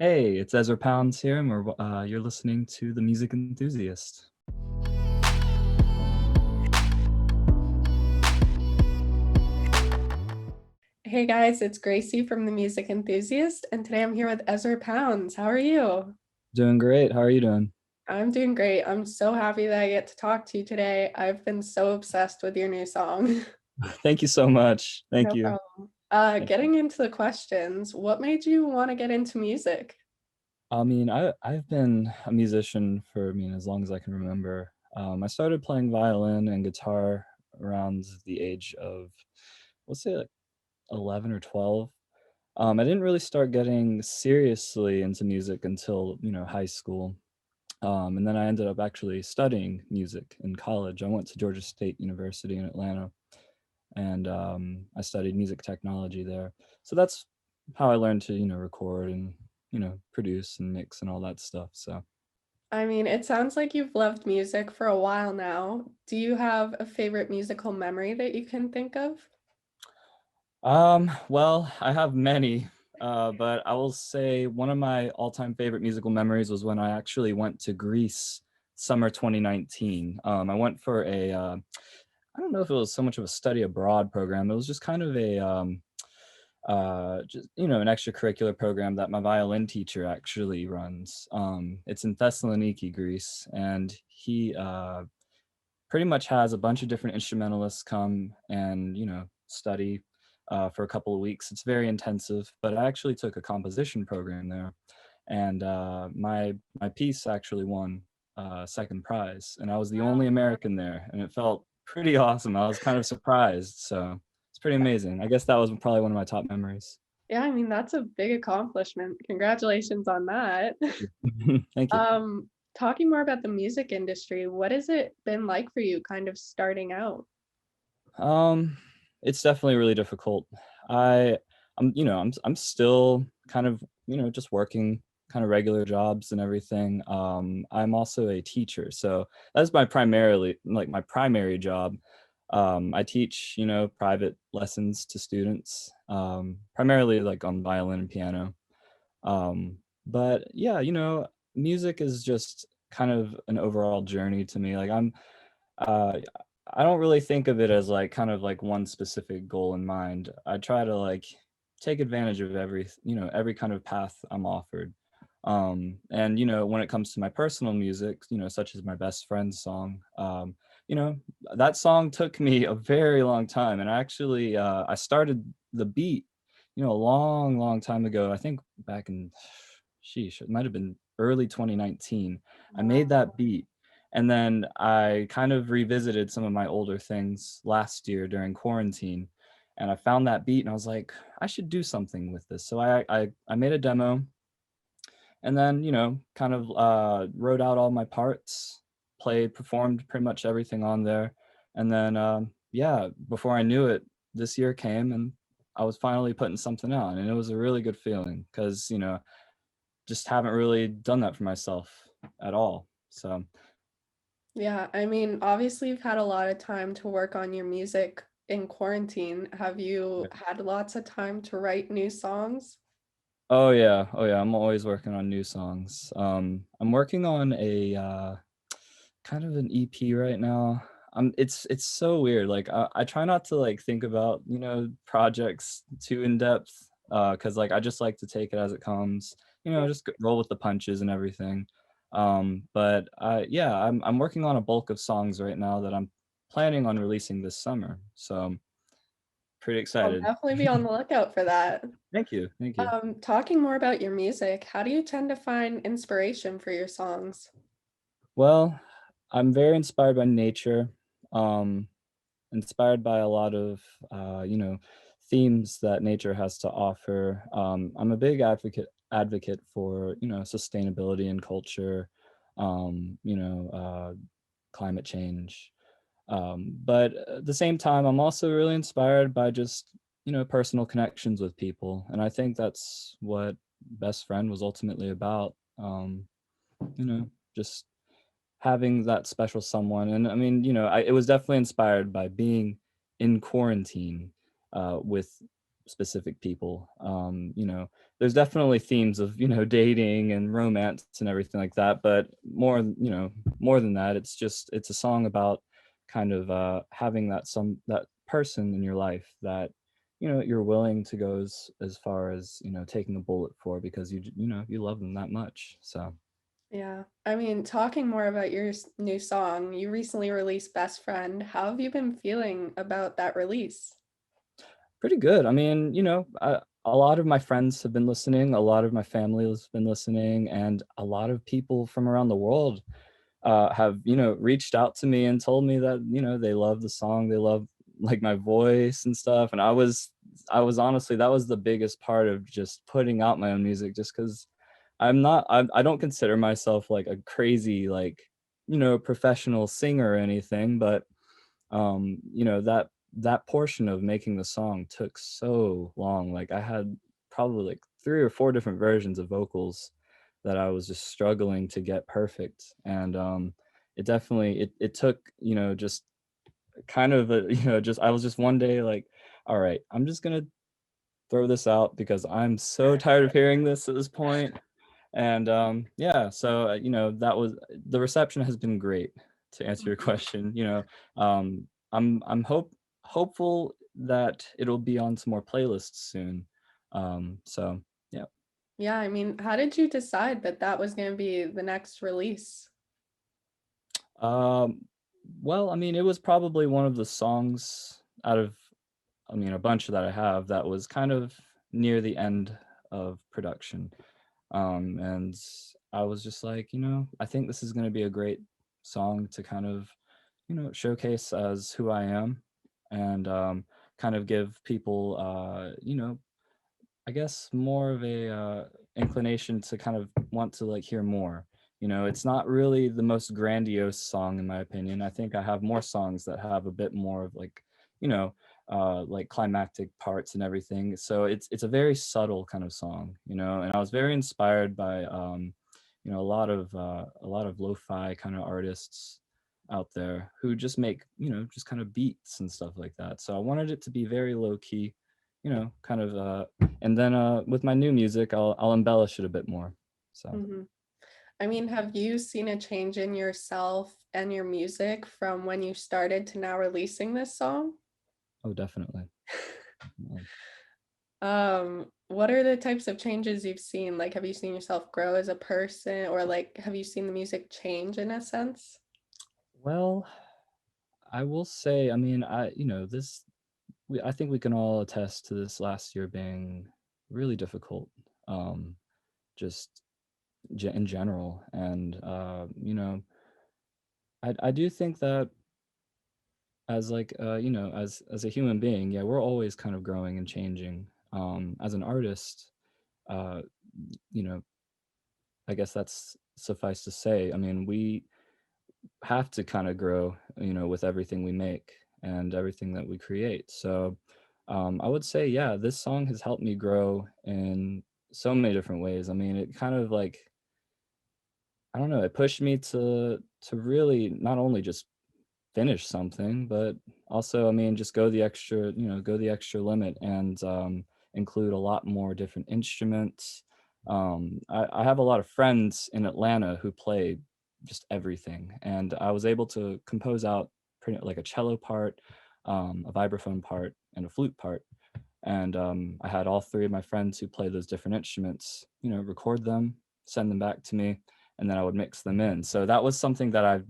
Hey, it's Ezra Pounds here, and you're listening to the Music Enthusiast. Hey guys, it's Gracie from the Music Enthusiast, and today I'm here with Ezra Pounds. How are you? Doing great. How are you doing? I'm doing great. I'm so happy that I get to talk to you today. I've been so obsessed with your new song. Thank you so much. Thank No you. problem. Thank you. Getting into the questions, what made you want to get into music? I've been a musician for as long as I can remember. I started playing violin and guitar around the age of, let's say, like 11 or 12. I didn't really start getting seriously into music until high school. And then I ended up actually studying music in college. I went to Georgia State University in Atlanta, and I studied music technology there. So that's how I learned to, record and, produce and mix and all that stuff. So, I mean, it sounds like you've loved music for a while now. Do you have a favorite musical memory that you can think of? well, I have many, but I will say one of my all-time favorite musical memories was when I actually went to Greece summer 2019. I went for I don't know if it was so much of a study abroad program. It was just kind of just an extracurricular program that my violin teacher actually runs. It's in Thessaloniki, Greece, and he pretty much has a bunch of different instrumentalists come and study for a couple of weeks. It's very intensive, but I actually took a composition program there, and my piece actually won second prize, and I was the only American there, and it felt pretty awesome. I was kind of surprised, so it's pretty amazing. I guess that was probably one of my top memories. Yeah, I mean, that's a big accomplishment. Congratulations on that. Thank you. Um, Talking more about the music industry, what has it been like for you kind of starting out? Um, it's definitely really difficult. I I'm still kind of, just working kind of regular jobs and everything. I'm also a teacher, so that's my primary job. I teach, private lessons to students, primarily like on violin and piano. But yeah, music is just kind of an overall journey to me. Uh, I don't really think of it as like kind of like one specific goal in mind. I try to like take advantage of every kind of path I'm offered. And when it comes to my personal music, such as my best friend's song, you know, that song took me a very long time. And I started the beat, a long, long time ago. I think back in, sheesh, it might have been early 2019. I made that beat, and then I kind of revisited some of my older things last year during quarantine, and I found that beat and I was like, I should do something with this. So I made a demo, and then, kind of wrote out all my parts, performed pretty much everything on there. And then yeah, before I knew it, this year came and I was finally putting something out, and it was a really good feeling because, just haven't really done that for myself at all. So Yeah, I mean, obviously you've had a lot of time to work on your music in quarantine. Have you had lots of time to write new songs? oh yeah, oh yeah, I'm always working on new songs. I'm working on a kind of an EP right now. It's so weird. Like I try not to like think about, projects too in depth, cuz like I just like to take it as it comes. Just roll with the punches and everything. But yeah, I'm working on a bulk of songs right now that I'm planning on releasing this summer. So I'm pretty I'll excited. definitely be on the lookout for that. Thank you. Thank you. Talking more about your music, how do you tend to find inspiration for your songs? Well, I'm very inspired by nature, um, inspired by a lot of, themes that nature has to offer. I'm a big advocate for, sustainability and culture, climate change. But at the same time, I'm also really inspired by just, personal connections with people, and I think that's what Best Friend was ultimately about. Just having that special someone. And I mean, it was definitely inspired by being in quarantine with specific people. There's definitely themes of, dating and romance and everything like that, but more than that, it's a song about kind of having that person in your life that you're willing to go as far as taking a bullet for, because you love them that much. So Yeah. I mean, talking more about your new song, you recently released Best Friend. How have you been feeling about that release? pretty good. I mean, a lot of my friends have been listening, a lot of my family has been listening, and a lot of people from around the world have reached out to me and told me that they love the song, they love like my voice and stuff. And I was honestly, that was the biggest part of just putting out my own music, just because I don't consider myself like a crazy, like, professional singer or anything, but that portion of making the song took so long. Like, I had probably like 3 or 4 different versions of vocals that I was just struggling to get perfect. And it definitely it took, just kind of a, just I was just one day like, all right, I'm just gonna throw this out because I'm so tired of hearing this at this point. And yeah, so that was the reception has been great, to answer your Mhm. question. I'm hopeful that it'll be on some more playlists soon. So yeah. Yeah, I mean, how did you decide that that was going to be the next release? Um, well, I mean, it was probably one of the songs out of, I mean, a bunch that I have that was kind of near the end of production. And I was just like, I think this is going to be a great song to kind of, showcase as who I am, and kind of give people, I guess more of a inclination to kind of want to like hear more. It's not really the most grandiose song in my opinion. I think I have more songs that have a bit more of like, you know, like climactic parts and everything. So it's a very subtle kind of song, and I was very inspired by a lot of lo-fi kind of artists out there who just make, just kind of beats and stuff like that. So I wanted it to be very low key, kind of and then with my new music, I'll embellish it a bit more. So, Mhm. I mean, have you seen a change in yourself and your music from when you started to now releasing this song? oh, definitely. Definitely. What are the types of changes you've seen? Like, have you seen yourself grow as a person, or like, have you seen the music change in a sense? Well, I will say, I mean, I think we can all attest to this last year being really difficult, um, just in general. And, I do think that as like, as a human being, yeah, we're always kind of growing and changing. As an artist, uh, you know, I guess that's suffice to say. I mean, we have to kind of grow, with everything we make and everything that we create. So, I would say, yeah, this song has helped me grow in so many different ways. I mean, it kind of like, I don't know, it pushed me to really not only just finish something, but also, I mean, just go the extra limit and include a lot more different instruments. I have a lot of friends in Atlanta who play just everything, and I was able to compose out pretty like a cello part, a vibraphone part, and a flute part. And I had all 3 of my friends who play those different instruments, record them, send them back to me, and then I would mix them in. So that was something that I've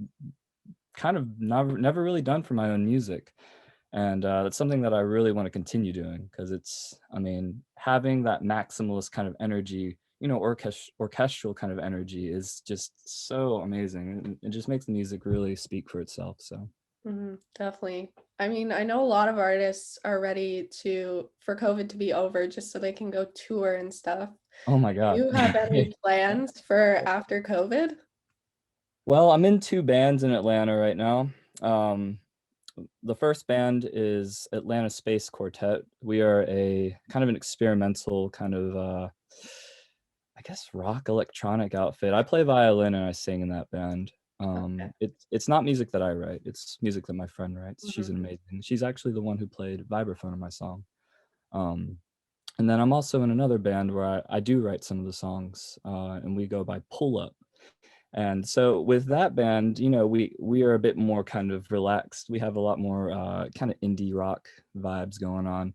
kind of never really done for my own music. And it's something that I really want to continue doing, because I mean, having that maximalist kind of energy, orchestral kind of energy is just so amazing. It just makes the music really speak for itself. So, Definitely. I mean, I know a lot of artists are ready for COVID to be over just so they can go tour and stuff. oh my Do God. you have any plans for after COVID? Well, I'm in 2 bands in Atlanta right now. Um, the first band is Atlanta Space Quartet. We are a kind of an experimental kind of I guess rock electronic outfit. I play violin and I sing in that band. Okay. It's not music that I write. It's music that my friend writes. She's Mhm. amazing. She's actually the one who played vibraphone on my song. Um, and then I'm also in another band where I do write some of the songs, and we go by Pull Up. And so with that band, we are a bit more kind of relaxed. We have a lot more kind of indie rock vibes going on,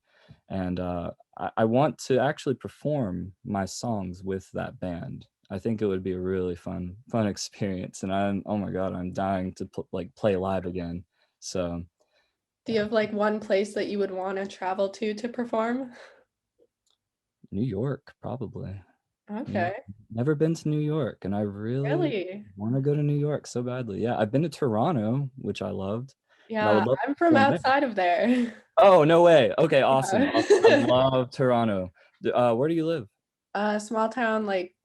and I want to actually perform my songs with that band. I think it would be a really fun experience, and I'm oh my god, I'm dying to play live again. So Do you yeah, have like one place that you would want to travel to perform? New York probably. New York. Okay. Never been to New York, and I really Really? want to go to New York so badly. Yeah, I've been to Toronto, which I loved, and I Yeah, would love to I'm from perform there. outside of there. Oh, no way. Okay, awesome, awesome. I Yeah. love Toronto. Where do you live? A small town like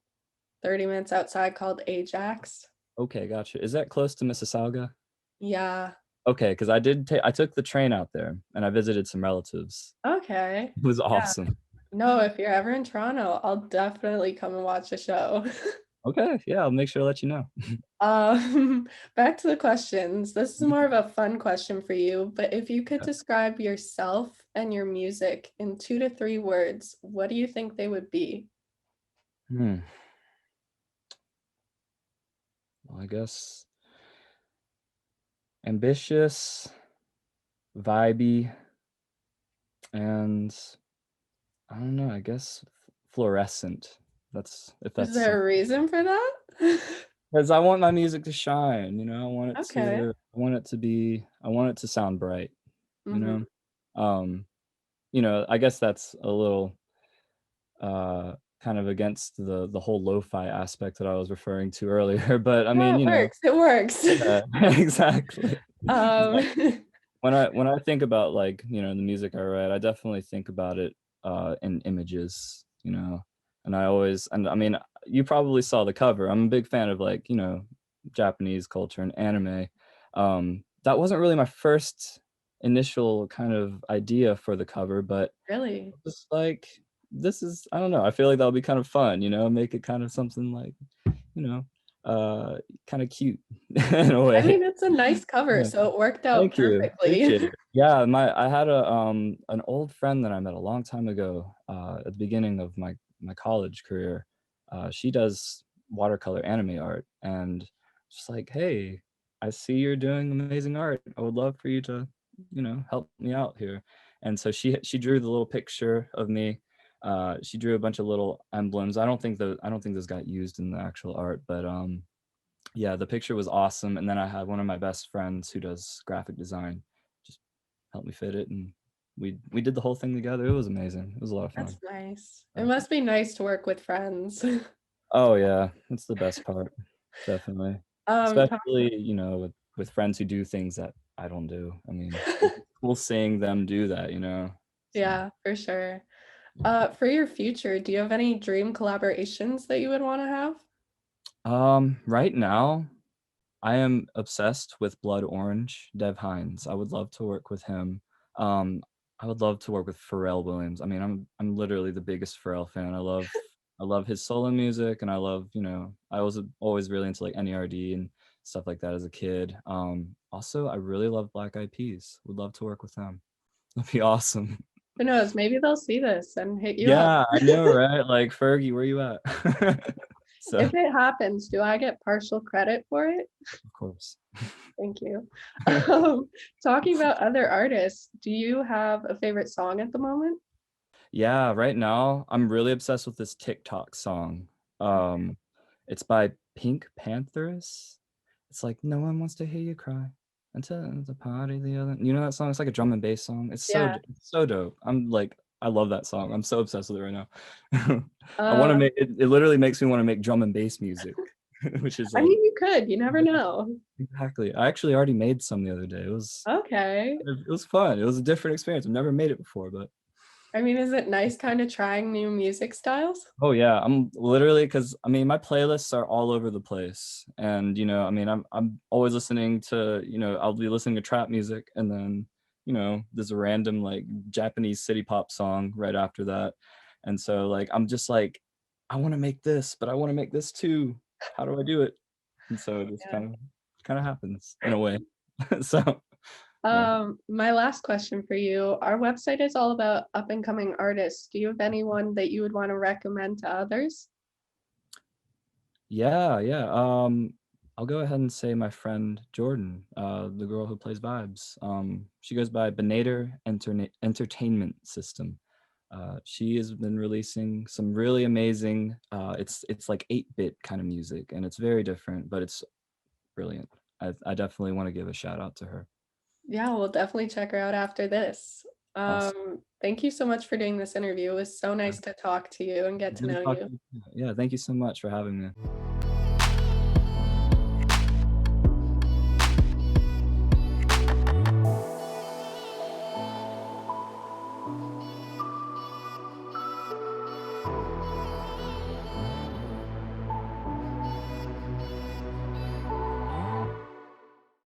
30 minutes outside called Ajax. Okay, gotcha. Is that close to Mississauga? Yeah. Okay, because I took the train out there and I visited some relatives. Okay. It was Yeah. awesome. No, if you're ever in Toronto, I'll definitely come and watch the show. Okay, yeah, I'll make sure to let you know. Back to the questions. This is Mhm. more of a fun question for you, but if you could Okay. describe yourself and your music in 2 to 3 words, what do you think they would be? Hmm. Well, I guess ambitious, vibey, and I don't know, I guess fluorescent. That's if Is that's there some a reason for that? 'cause I want my music to shine, Okay. I want it to sound bright, you know? Mhm. Um, I guess that's a little, kind of against the whole lo-fi aspect that I was referring to earlier, but I Yeah, mean, it works. yeah, exactly. Exactly. Um, When I think about, like, the music I write, I definitely think about it, in images, and I mean, you probably saw the cover. I'm a big fan of, like, Japanese culture and anime. That wasn't really my first initial kind of idea for the cover, but really? just like, this is I don't know, I feel like that'll be kind of fun, make it kind of something like, you know, uh, kinda cute in a I mean, way. it's a nice cover, Yeah. so it worked out Thank you, perfectly. appreciate it. Yeah, I had an old friend that I met a long time ago, at the beginning of my college career. She does watercolor anime art, and just like, "Hey, I see you're doing amazing art. I would love for you to, help me out here." And so she drew the little picture of me. She drew a bunch of little emblems. I don't think those got used in the actual art, but, yeah, the picture was awesome, and then I had one of my best friends who does graphic design just help me fit it, and we did the whole thing together. It was amazing. It was a lot of That's fun. nice. It Uh, must be nice to work with friends. oh, yeah, it's the best part, definitely. Talk Especially, with friends who do things that I don't do. I mean, it's cool seeing them do that, so Yeah, for sure. For your future, do you have any dream collaborations that you would wanna have? right now, I am obsessed with Blood Orange, Dev Hynes. I would love to work with him. Um, I would love to work with Pharrell Williams. I mean, I'm literally the biggest Pharrell fan. I love his solo music, and I love, I was always really into like NERD and stuff like that as a kid. Also, I really love Black Eyed Peas. Would love to work with them. That'd be awesome. Who knows? Maybe they'll see this and hit you up. Yeah, I know, right? Like, Fergie, where you at? So, If it happens, do I get partial credit for it? of course. Thank you. Um, Talking about other artists, do you have a favorite song at the moment? Yeah, right now, I'm really obsessed with this TikTok song. Um, it's by Pink Panthers. It's like, "No one wants to hear you cry until the party the other" you know that song? It's like a drum and bass song. Yeah. It's so dope. I love that song. I'm so obsessed with it right now. I wanna Um, make it literally makes me wanna make drum and bass music, which is I like mean, you could, you never know. exactly. I actually already made some the other day. Okay. It was fun. It was a different experience. I've never made it before, but I mean, is it nice kinda trying new music styles? oh yeah, I'm literally because I mean my playlists are all over the place, and I mean I'm always listening to I'll be listening to trap music, and then there's a random like Japanese city pop song right after that, and so like I'm just like I want to make this, but I want to make this too. How do I do it? And so it just Yeah. kind of happens in a way. So Yeah. My last question for you. Our website is all about up and coming artists. Do you have anyone that you would want to recommend to others? Yeah, yeah. I'll go ahead and say my friend Jordan, the girl who plays vibes. She goes by Benader Entertainment System. She has been releasing some really amazing. It's like 8-bit kind of music, and it's very different, but it's brilliant. I definitely want to give a shout out to her. Yeah, we'll definitely check her out after this. Awesome. Thank you so much for doing this interview. It was so Yeah. nice to talk to you and get to Good to know talk you. to you. Yeah, thank you so much for having me.